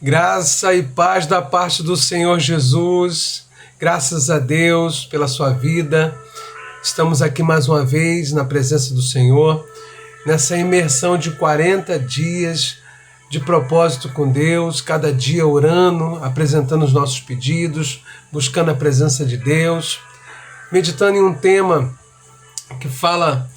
Graça e paz da parte do Senhor Jesus. Graças a Deus pela sua vida. Estamos aqui mais uma vez na presença do Senhor, nessa imersão de 40 dias de propósito com Deus, cada dia orando, apresentando os nossos pedidos, buscando a presença de Deus, meditando em um tema que fala,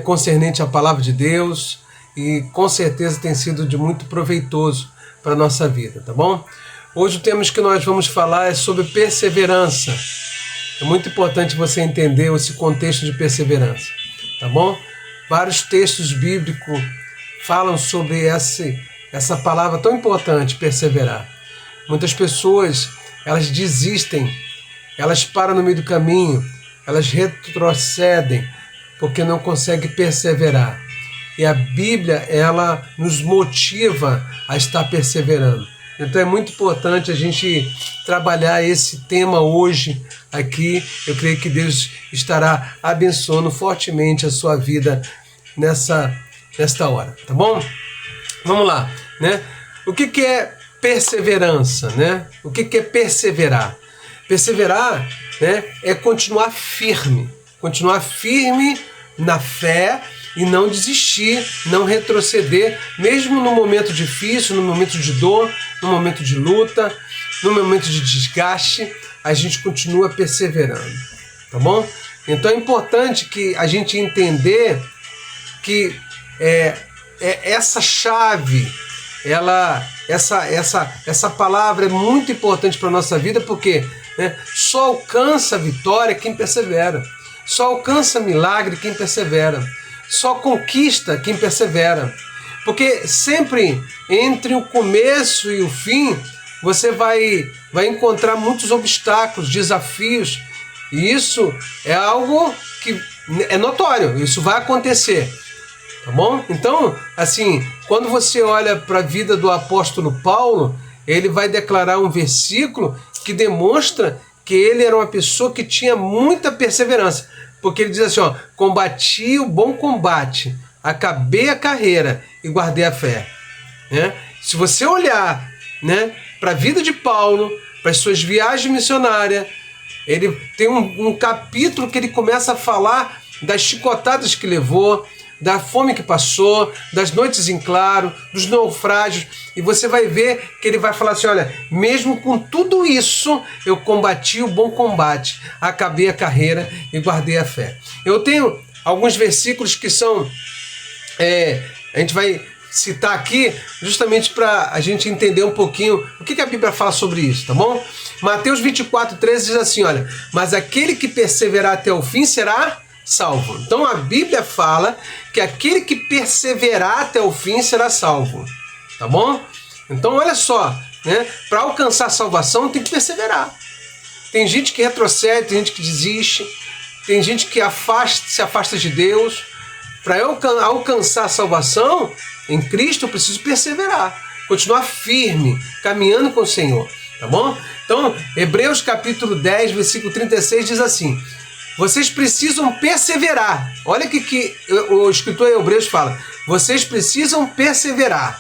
concernente à palavra de Deus, e com certeza tem sido de muito proveitoso para a nossa vida, tá bom? Hoje o tema que nós vamos falar é sobre perseverança. É muito importante você entender esse contexto de perseverança, tá bom? Vários textos bíblicos falam sobre essa palavra tão importante, perseverar. Muitas pessoas, elas desistem, elas param no meio do caminho, elas retrocedem porque não conseguem perseverar. E a Bíblia, ela nos motiva a estar perseverando. Então é muito importante a gente trabalhar esse tema hoje aqui. Eu creio que Deus estará abençoando fortemente a sua vida nesta hora, tá bom? Vamos lá, né? O que é perseverança, né? O que é perseverar? Perseverar, né, é continuar firme na fé e não desistir, não retroceder, mesmo no momento difícil, no momento de dor, no momento de luta, no momento de desgaste, a gente continua perseverando, tá bom? Então é importante que a gente entender que essa chave, essa palavra é muito importante para a nossa vida, porque só alcança a vitória quem persevera, só alcança milagre quem persevera, só conquista quem persevera. Porque sempre entre o começo e o fim, você vai encontrar muitos obstáculos, desafios, e isso é algo que é notório, isso vai acontecer, tá bom? Então, assim, quando você olha para a vida do apóstolo Paulo, ele vai declarar um versículo que demonstra que ele era uma pessoa que tinha muita perseverança, porque ele diz assim, ó: combati o bom combate, acabei a carreira e guardei a fé. Se você olhar, para a vida de Paulo, para as suas viagens missionárias, ele tem um capítulo que ele começa a falar das chicotadas que levou, da fome que passou, das noites em claro, dos naufrágios, e você vai ver que ele vai falar assim, olha, mesmo com tudo isso, eu combati o bom combate, acabei a carreira e guardei a fé. Eu tenho alguns versículos que são, a gente vai citar aqui, justamente para a gente entender um pouquinho o que a Bíblia fala sobre isso, tá bom? Mateus 24:13 diz assim, olha, mas aquele que perseverar até o fim será salvo. Então a Bíblia fala que aquele que perseverar até o fim será salvo, tá bom? Então olha só, para alcançar a salvação tem que perseverar. Tem gente que retrocede, tem gente que desiste, tem gente que se afasta de Deus. Para eu alcançar a salvação em Cristo, eu preciso perseverar, continuar firme, caminhando com o Senhor, tá bom? Então Hebreus capítulo 10, versículo 36 diz assim, vocês precisam perseverar. Olha o que o escritor Hebreus fala. Vocês precisam perseverar,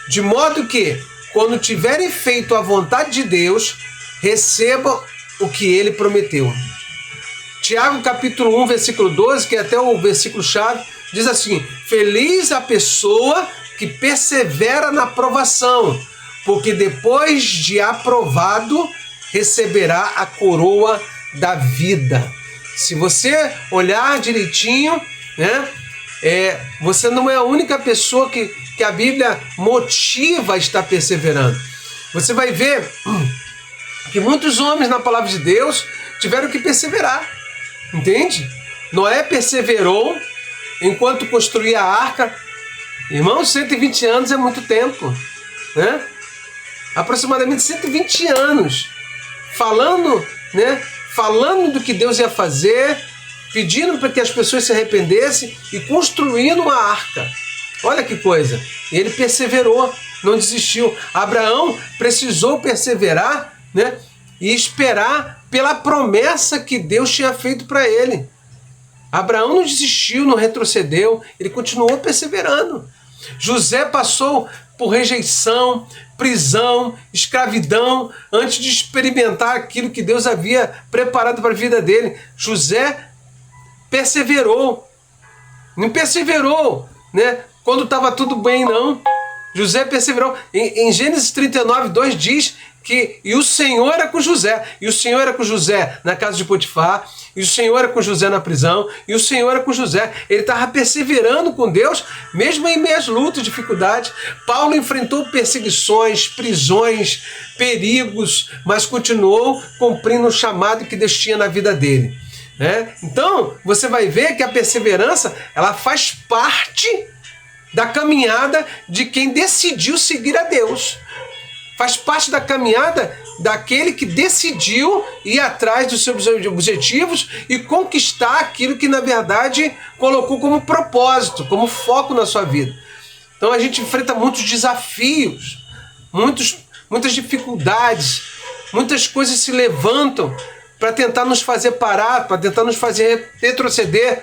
de modo que, quando tiverem feito a vontade de Deus, recebam o que ele prometeu. Tiago capítulo 1, versículo 12, que é até o versículo chave, diz assim, feliz a pessoa que persevera na provação, porque depois de aprovado, receberá a coroa da vida. Se você olhar direitinho, você não é a única pessoa que a Bíblia motiva a estar perseverando. Você vai ver que muitos homens na palavra de Deus tiveram que perseverar, entende? Noé perseverou enquanto construía a arca. Irmãos, 120 anos é muito tempo, aproximadamente 120 anos, falando do que Deus ia fazer, pedindo para que as pessoas se arrependessem e construindo uma arca. Olha que coisa. Ele perseverou, não desistiu. Abraão precisou perseverar, e esperar pela promessa que Deus tinha feito para ele. Abraão não desistiu, não retrocedeu, ele continuou perseverando. José passou por rejeição, prisão, escravidão, antes de experimentar aquilo que Deus havia preparado para a vida dele. José perseverou. Não perseverou, né, quando estava tudo bem, não. José perseverou. Em Gênesis 39, 2 diz que e o Senhor era com José. E o Senhor era com José na casa de Potifar. E o Senhor era com José na prisão. E o Senhor era com José. Ele estava perseverando com Deus, mesmo em meias lutas, dificuldades. Paulo enfrentou perseguições, prisões, perigos, mas continuou cumprindo o chamado que Deus tinha na vida dele. Então, você vai ver que a perseverança, ela faz parte da caminhada de quem decidiu seguir a Deus. Faz parte da caminhada daquele que decidiu ir atrás dos seus objetivos e conquistar aquilo que, na verdade, colocou como propósito, como foco na sua vida. Então, a gente enfrenta muitos desafios, muitas dificuldades, muitas coisas se levantam para tentar nos fazer parar, para tentar nos fazer retroceder.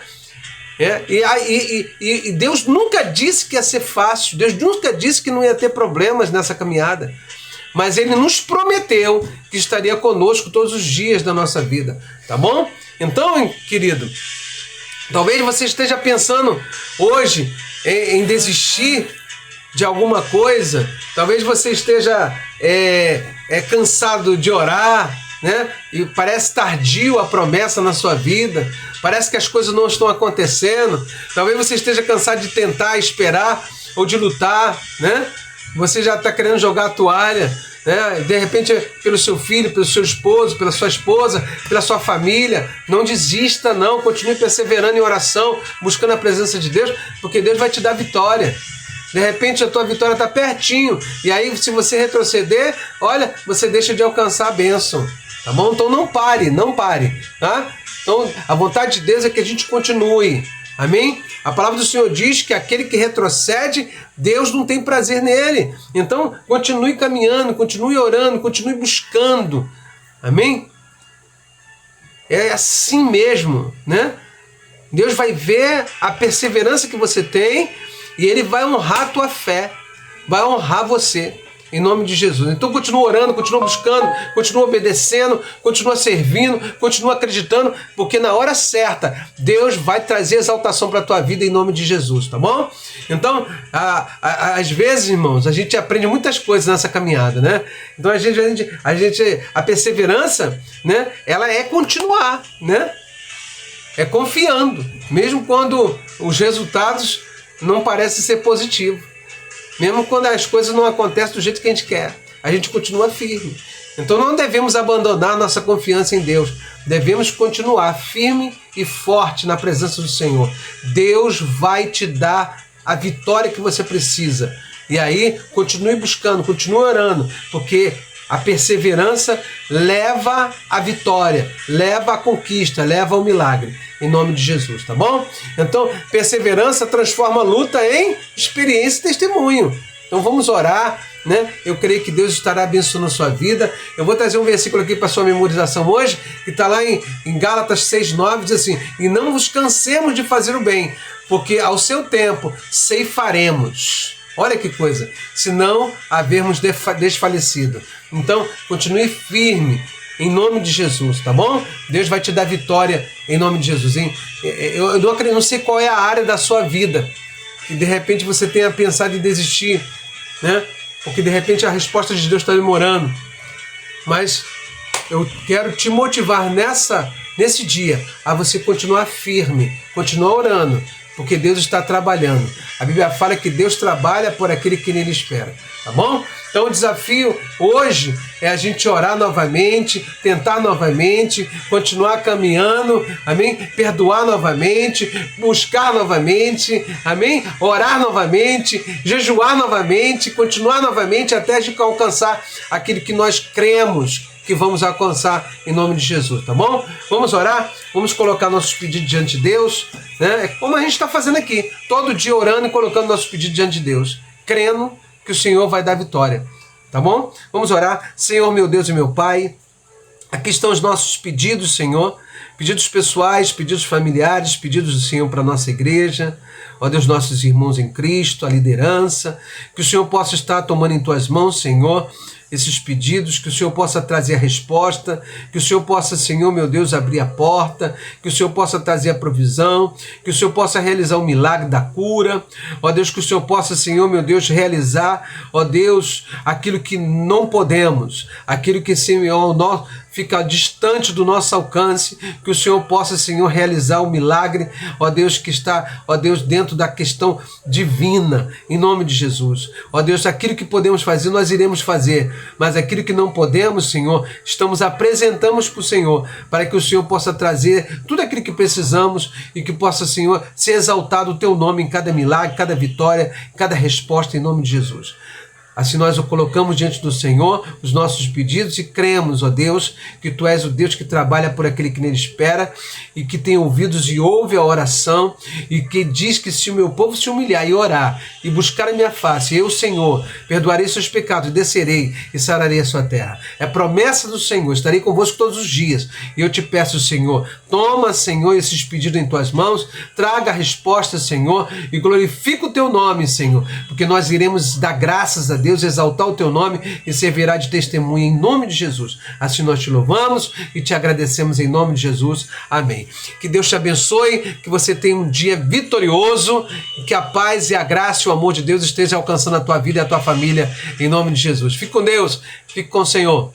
E Deus nunca disse que ia ser fácil, Deus nunca disse que não ia ter problemas nessa caminhada, mas Ele nos prometeu que estaria conosco todos os dias da nossa vida, tá bom? Então, querido, talvez você esteja pensando hoje em desistir de alguma coisa, talvez você esteja cansado de orar, né? E parece tardio a promessa na sua vida, parece que as coisas não estão acontecendo, talvez você esteja cansado de tentar, esperar ou de lutar, né? Você já está querendo jogar a toalha, né? De repente pelo seu filho, pelo seu esposo, pela sua esposa, pela sua família. Não desista, não, continue perseverando em oração, buscando a presença de Deus, porque Deus vai te dar vitória. De repente a tua vitória está pertinho, e aí se você retroceder, olha, você deixa de alcançar a bênção. Tá bom? Então não pare, tá? Então a vontade de Deus é que a gente continue. Amém? A palavra do Senhor diz que aquele que retrocede, Deus não tem prazer nele. Então continue caminhando, continue orando, continue buscando. Amém? É assim mesmo, né? Deus vai ver a perseverança que você tem e Ele vai honrar a tua fé, vai honrar você. Em nome de Jesus. Então continua orando, continua buscando, continua obedecendo, continua servindo, continua acreditando, porque na hora certa Deus vai trazer exaltação para a tua vida em nome de Jesus, tá bom? Então, às vezes, irmãos, a gente aprende muitas coisas nessa caminhada, né? Então a perseverança, né? Ela é continuar, né? É confiando, mesmo quando os resultados não parecem ser positivos. Mesmo quando as coisas não acontecem do jeito que a gente quer, a gente continua firme. Então não devemos abandonar nossa confiança em Deus. Devemos continuar firme e forte na presença do Senhor. Deus vai te dar a vitória que você precisa. E aí, continue buscando, continue orando, porque a perseverança leva à vitória, leva à conquista, leva ao milagre. Em nome de Jesus, tá bom? Então, perseverança transforma a luta em experiência e testemunho. Então vamos orar, né? Eu creio que Deus estará abençoando a sua vida. Eu vou trazer um versículo aqui para sua memorização hoje, que está lá em Gálatas 6,9, diz assim: e não vos cansemos de fazer o bem, porque ao seu tempo ceifaremos. Olha que coisa, se não havermos desfalecido. Então, continue firme, em nome de Jesus, tá bom? Deus vai te dar vitória em nome de Jesus. Hein? Eu não sei qual é a área da sua vida que de repente você tenha pensado em desistir, né? Porque de repente a resposta de Deus está demorando. Mas eu quero te motivar nesse dia a você continuar firme, continuar orando, porque Deus está trabalhando. A Bíblia fala que Deus trabalha por aquele que nele espera, tá bom? Então o desafio hoje é a gente orar novamente, tentar novamente, continuar caminhando, amém? Perdoar novamente, buscar novamente, amém? Orar novamente, jejuar novamente, continuar novamente até a gente alcançar aquilo que nós cremos que vamos alcançar em nome de Jesus, tá bom? Vamos orar, vamos colocar nossos pedidos diante de Deus, né? Como a gente está fazendo aqui, todo dia orando e colocando nossos pedidos diante de Deus, crendo que o Senhor vai dar vitória, tá bom? Vamos orar. Senhor, meu Deus e meu Pai, Aqui estão os nossos pedidos, Senhor, pedidos pessoais, pedidos familiares, pedidos do Senhor para a nossa igreja, ó Deus, nossos irmãos em Cristo, a liderança, que o Senhor possa estar tomando em tuas mãos, Senhor, esses pedidos, que o Senhor possa trazer a resposta, que o Senhor possa, Senhor, meu Deus, abrir a porta, que o Senhor possa trazer a provisão, que o Senhor possa realizar o milagre da cura, ó Deus, que o Senhor possa, Senhor, meu Deus, realizar, ó Deus, aquilo que não podemos, aquilo que, Senhor, fica distante do nosso alcance, que o Senhor possa, Senhor, realizar o milagre, ó Deus, que está, ó Deus, dentro da questão divina, em nome de Jesus. Ó Deus, aquilo que podemos fazer, nós iremos fazer, mas aquilo que não podemos, Senhor, apresentamos para o Senhor, para que o Senhor possa trazer tudo aquilo que precisamos e que possa, Senhor, ser exaltado o teu nome em cada milagre, cada vitória, cada resposta, em nome de Jesus. Assim nós o colocamos diante do Senhor, os nossos pedidos, e cremos, ó Deus, que Tu és o Deus que trabalha por aquele que nele espera e que tem ouvidos e ouve a oração, e que diz que se o meu povo se humilhar e orar e buscar a minha face, eu, Senhor, perdoarei seus pecados, descerei e sararei a sua terra. É promessa do Senhor, estarei convosco todos os dias. E eu te peço, Senhor, toma, Senhor, esses pedidos em Tuas mãos, traga a resposta, Senhor, e glorifica o Teu nome, Senhor, porque nós iremos dar graças a Deus, exaltar o Teu nome e servirá de testemunha em nome de Jesus. Assim nós te louvamos e te agradecemos em nome de Jesus. Amém. Que Deus te abençoe, que você tenha um dia vitorioso, e que a paz e a graça e o amor de Deus esteja alcançando a tua vida e a tua família em nome de Jesus. Fique com Deus, fique com o Senhor.